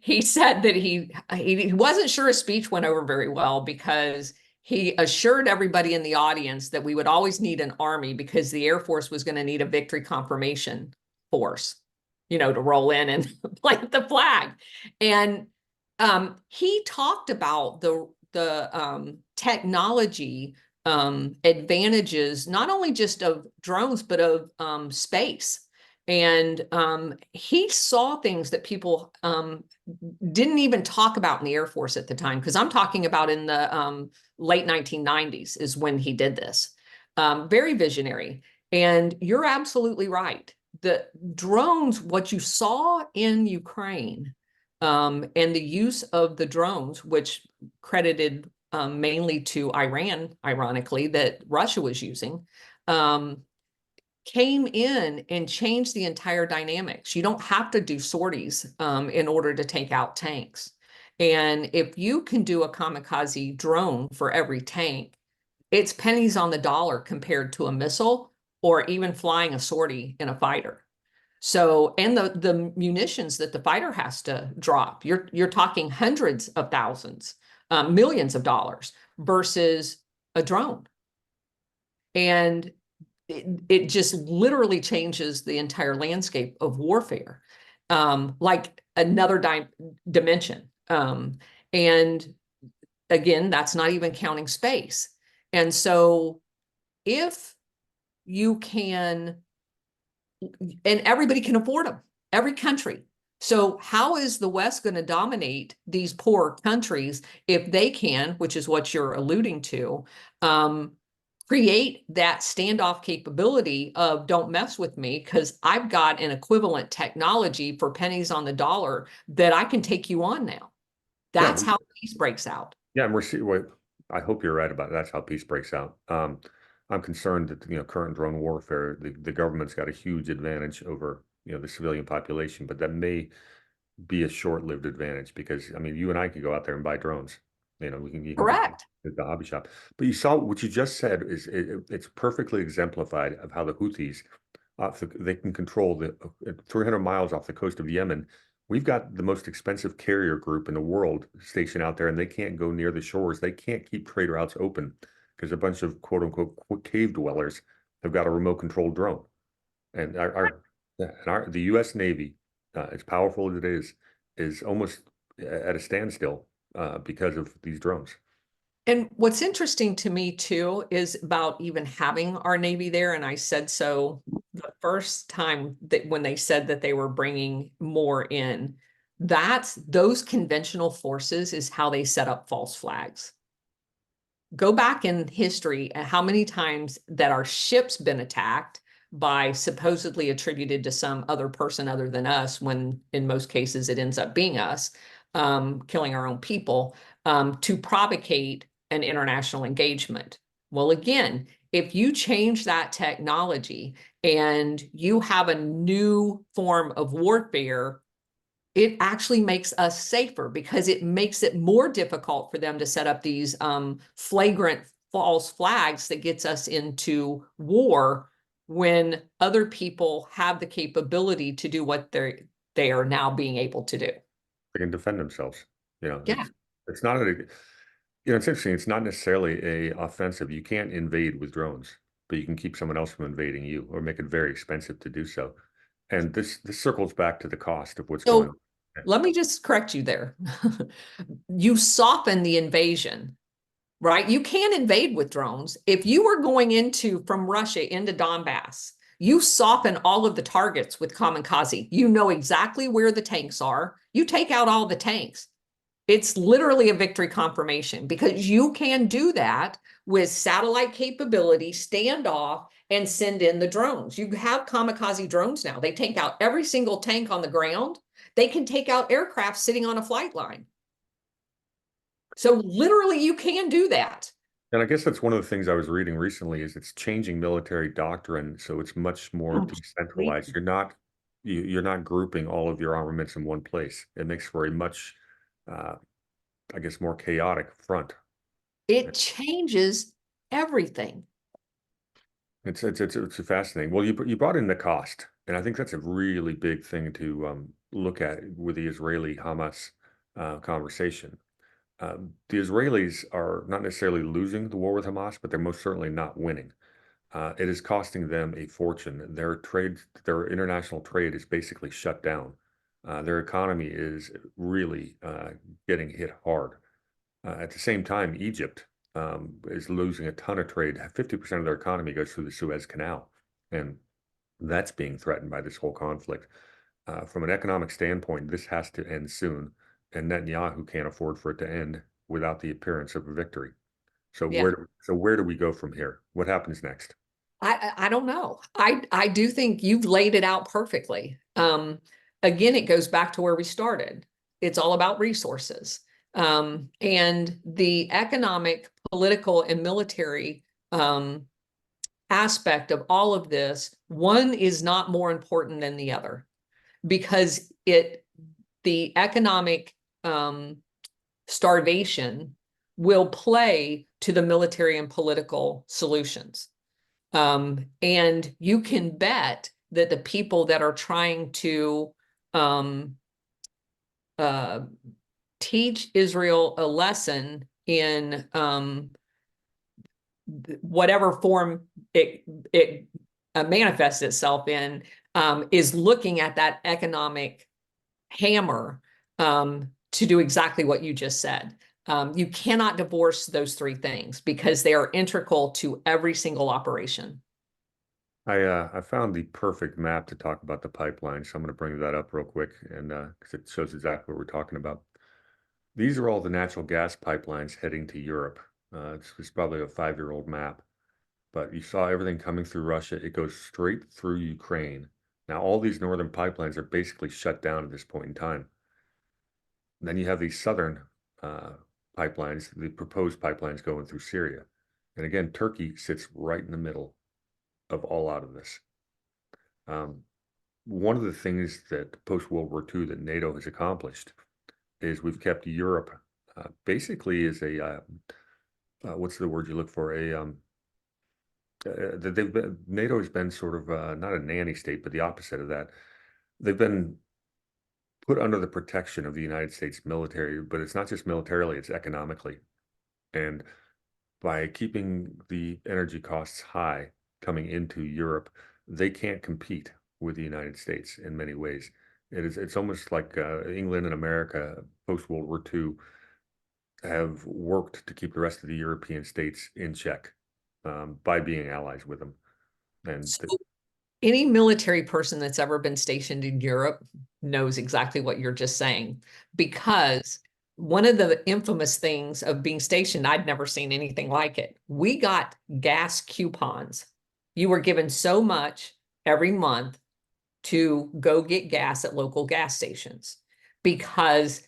he said that he wasn't sure his speech went over very well because he assured everybody in the audience that we would always need an army because the Air Force was going to need a victory confirmation force, to roll in and plant the flag. And he talked about the technology advantages, not only just of drones, but of space. And he saw things that people didn't even talk about in the Air Force at the time, because I'm talking about in the late 1990s is when he did this. Very visionary. And you're absolutely right. The drones, what you saw in Ukraine, and the use of the drones, which credited mainly to Iran, ironically, that Russia was using, came in and changed the entire dynamics. You don't have to do sorties in order to take out tanks. And if you can do a kamikaze drone for every tank, it's pennies on the dollar compared to a missile or even flying a sortie in a fighter. So, and the munitions that the fighter has to drop, you're talking hundreds of thousands, millions of dollars versus a drone. And it just literally changes the entire landscape of warfare, like another dimension. And again, that's not even counting space. And so if you can, and everybody can afford them, every country. So how is the West going to dominate these poor countries if they can, which is what you're alluding to, create that standoff capability of don't mess with me because I've got an equivalent technology for pennies on the dollar that I can take you on now. Yeah, That's how peace breaks out. yeah, and we're seeing. Well, I hope you're right about that. That's how peace breaks out. I'm concerned that current drone warfare, the government's got a huge advantage over the civilian population, but that may be a short-lived advantage because I mean you and I could go out there and buy drones. You can get Correct. at the hobby shop. But you saw what you just said is it's perfectly exemplified of how the Houthis they can control the 300 miles off the coast of Yemen. We've got the most expensive carrier group in the world stationed out there, and they can't go near the shores. They can't keep trade routes open because a bunch of quote unquote cave dwellers have got a remote controlled drone. And the U.S. Navy, as powerful as it is almost at a standstill because of these drones. And what's interesting to me too is about even having our Navy there. And I said so the first time that when they said that they were bringing more in, that's those conventional forces is how they set up false flags. Go back in history and how many times that our ship's been attacked by supposedly attributed to some other person other than us, when in most cases it ends up being us, killing our own people, to provocate an international engagement. Well, again, if you change that technology and you have a new form of warfare, it actually makes us safer because it makes it more difficult for them to set up these flagrant false flags that gets us into war when other people have the capability to do what they are now being able to do. They can defend themselves. You know, Yeah. it's not a, you know, it's interesting. It's not necessarily a offensive. You can't invade with drones, but you can keep someone else from invading you or make it very expensive to do so. And this circles back to the cost of what's going on. So let me just correct you there. You soften the invasion, right? You can invade with drones. If you were going into from Russia into Donbass, you soften all of the targets with kamikaze. You know exactly where the tanks are. You take out all the tanks. It's literally a victory confirmation because you can do that with satellite capability, stand off, and send in the drones. You have kamikaze drones now. They take out every single tank on the ground. They can take out aircraft sitting on a flight line. So literally you can do that. And I guess that's one of the things I was reading recently is it's changing military doctrine, so it's much more decentralized. You're not grouping all of your armaments in one place. It makes for a much, uh, I guess, more chaotic front. It changes everything. It's fascinating. Well, you brought in the cost, and I think that's a really big thing to look at with the Israeli-Hamas conversation. The Israelis are not necessarily losing the war with Hamas, but they're most certainly not winning. It is costing them a fortune. Their international trade is basically shut down. Their economy is really getting hit hard. At the same time, Egypt is losing a ton of trade. 50% of their economy goes through the Suez Canal, and that's being threatened by this whole conflict. From an economic standpoint, this has to end soon, and Netanyahu can't afford for it to end without the appearance of a victory. Yeah. So where do we go from here? What happens next? I don't know. I do think you've laid it out perfectly. Again, it goes back to where we started. It's all about resources. And the economic, political, and military aspect of all of this, one is not more important than the other because the economic starvation will play to the military and political solutions. And you can bet that the people that are trying to um, uh, teach Israel a lesson in whatever form it manifests itself in is looking at that economic hammer to do exactly what you just said. You cannot divorce those three things because they are integral to every single operation. I found the perfect map to talk about the pipeline, so I'm going to bring that up real quick, and because it shows exactly what we're talking about. These are all the natural gas pipelines heading to Europe. It's probably a 5-year-old map, but you saw everything coming through Russia. It goes straight through Ukraine. Now, all these northern pipelines are basically shut down at this point in time. Then you have these southern uh, pipelines, the proposed pipelines going through Syria. And again, Turkey sits right in the middle of all out of this. Um, one of the things that post-World War II that NATO has accomplished is we've kept Europe basically as a what's the word you look for? NATO has been sort of not a nanny state, but the opposite of that. They've been put under the protection of the United States military, but it's not just militarily, it's economically. And by keeping the energy costs high coming into Europe, they can't compete with the United States in many ways. It's almost like England and America post World War II. have worked to keep the rest of the European states in check by being allies with them. And So any military person that's ever been stationed in Europe knows exactly what you're just saying, because one of the infamous things of being stationed, I'd never seen anything like it. We got gas coupons. You were given so much every month to go get gas at local gas stations, because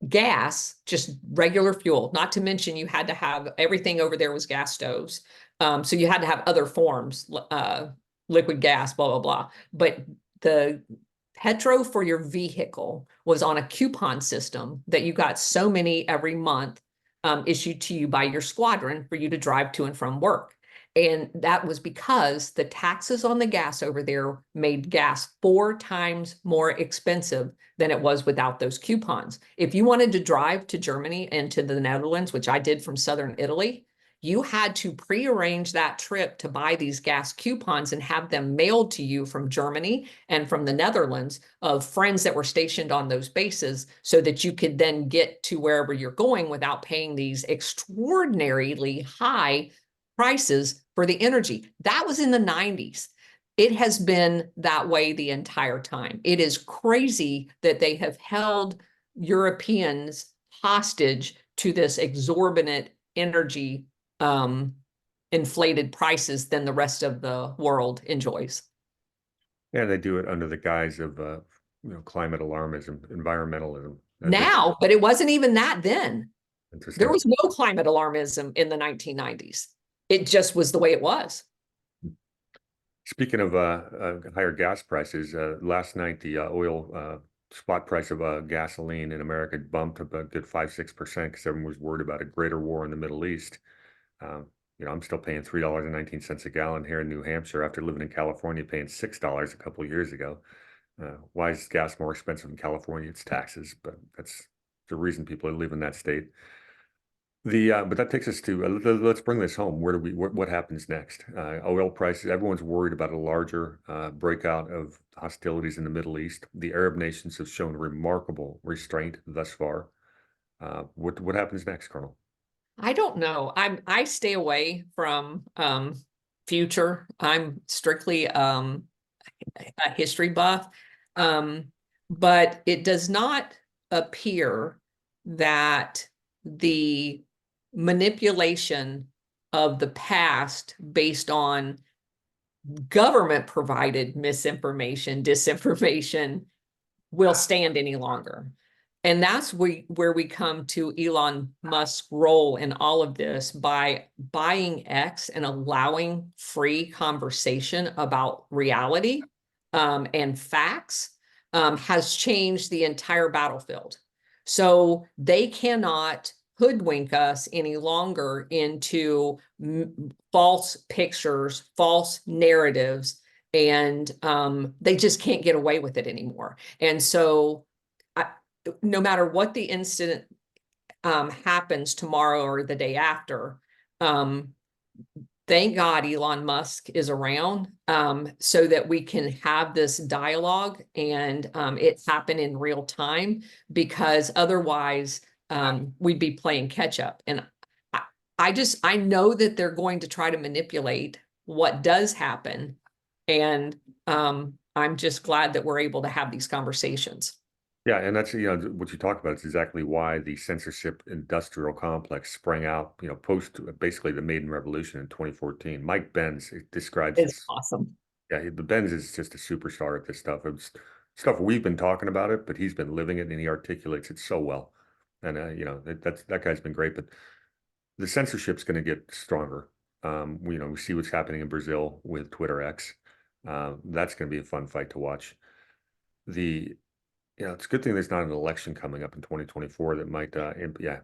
gas, just regular fuel, not to mention you had to have everything over there was gas stoves. So you had to have other forms, liquid gas, blah, blah, blah. But the petrol for your vehicle was on a coupon system that you got so many every month issued to you by your squadron for you to drive to and from work. And that was because the taxes on the gas over there made gas 4 times more expensive than it was without those coupons. If you wanted to drive to Germany and to the Netherlands, which I did from southern Italy, you had to prearrange that trip to buy these gas coupons and have them mailed to you from Germany and from the Netherlands of friends that were stationed on those bases, so that you could then get to wherever you're going without paying these extraordinarily high prices for the energy. That was in the 90s. It has been that way the entire time. It is crazy that they have held Europeans hostage to this exorbitant energy inflated prices than the rest of the world enjoys. yeah, they do it under the guise of climate alarmism, environmentalism. That's Now, but it wasn't even that then. There interesting. was no climate alarmism in the 1990s. It just was the way it was. Speaking of higher gas prices, last night the oil spot price of gasoline in America bumped up a good 5-6% because everyone was worried about a greater war in the Middle East. Uh, I'm still paying $3.19 a gallon here in New Hampshire after living in California, paying $6 a couple of years ago. Why is gas more expensive in California? It's taxes, but that's the reason people are leaving that state. But that takes us to let's bring this home. Where do we what happens next? Oil prices. Everyone's worried about a larger breakout of hostilities in the Middle East. The Arab nations have shown remarkable restraint thus far. What happens next, Colonel? I don't know. I stay away from future. I'm strictly a history buff. Um, but it does not appear that the manipulation of the past based on government provided misinformation, disinformation will stand any longer. And that's where we come to Elon Musk's role in all of this by buying X and allowing free conversation about reality and facts has changed the entire battlefield. So they cannot hoodwink us any longer into false pictures, false narratives, and they just can't get away with it anymore. And so no matter what the incident happens tomorrow or the day after, thank God Elon Musk is around so that we can have this dialogue and it happen in real time, because otherwise we'd be playing catch up. And I know that they're going to try to manipulate what does happen. And I'm just glad that we're able to have these conversations. Yeah, and that's what you talk about is exactly why the censorship industrial complex sprang out, post basically the Maiden Revolution in 2014. Mike Benz describes It's this. awesome. Yeah, the Benz is just a superstar at this stuff. It's stuff we've been talking about it, but he's been living it and he articulates it so well. And that guy's been great. But the censorship's going to get stronger. We see what's happening in Brazil with Twitter X. That's going to be a fun fight to watch. The it's a good thing there's not an election coming up in 2024 that might, yeah.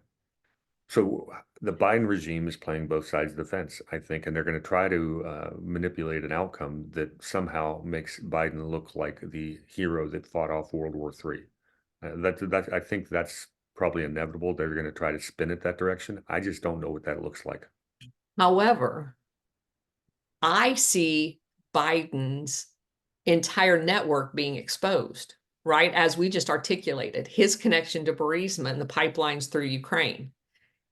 So the Biden regime is playing both sides of the fence, I think, and they're going to try to manipulate an outcome that somehow makes Biden look like the hero that fought off World War III. I think that's probably inevitable. They're going to try to spin it that direction. I just don't know what that looks like. However, I see Biden's entire network being exposed. right? As we just articulated, his connection to Burisma and the pipelines through Ukraine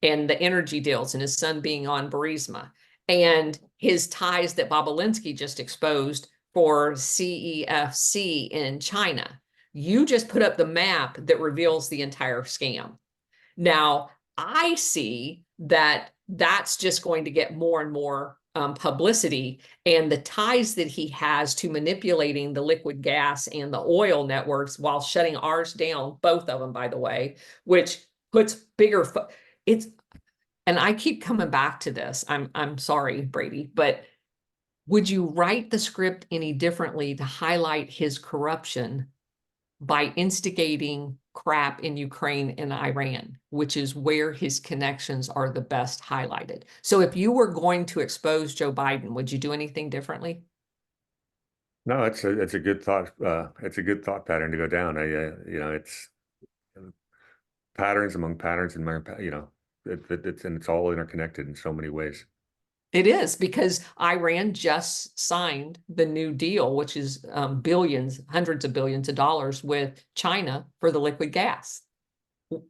and the energy deals and his son being on Burisma and his ties that Bobolinsky just exposed for CEFC in China. You just put up the map that reveals the entire scam. Now, I see that that's just going to get more and more publicity, and the ties that he has to manipulating the liquid gas and the oil networks while shutting ours down, both of them, by the way, which puts bigger, it's, and I keep coming back to this. I'm sorry, Brady, but would you write the script any differently to highlight his corruption by instigating crap in Ukraine and Iran, which is where his connections are the best highlighted? So if you were going to expose Joe Biden, would you do anything differently? No, it's a good thought. It's a good thought pattern to go down. It's patterns among patterns and it's all interconnected in so many ways. It is, because Iran just signed the new deal, which is billions, hundreds of billions of dollars with China for the liquid gas.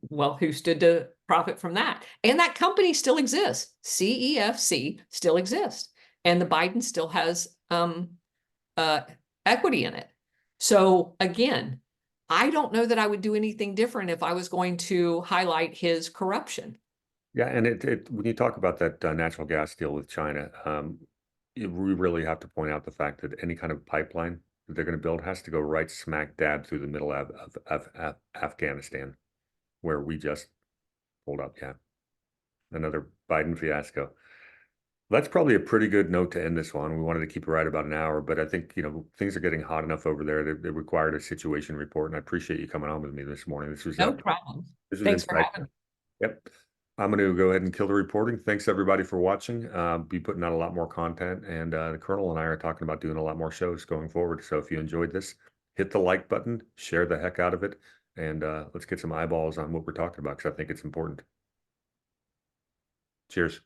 Well, who stood to profit from that? And that company still exists. CEFC still exists. And the Biden still has equity in it. So again, I don't know that I would do anything different if I was going to highlight his corruption. Yeah, and when you talk about that natural gas deal with China, we really have to point out the fact that any kind of pipeline that they're going to build has to go right smack dab through the middle of Afghanistan, where we just pulled up. Yeah, another Biden fiasco. That's probably a pretty good note to end this one. We wanted to keep it right about an hour, but I think, things are getting hot enough over there that it required a situation report, and I appreciate you coming on with me this morning. This was No problem. this was Thanks for having insightful. me. Yep. I'm going to go ahead and kill the reporting. Thanks everybody for watching. Be putting out a lot more content, and the Colonel and I are talking about doing a lot more shows going forward. So if you enjoyed this, hit the like button, share the heck out of it, and let's get some eyeballs on what we're talking about, because I think it's important. Cheers.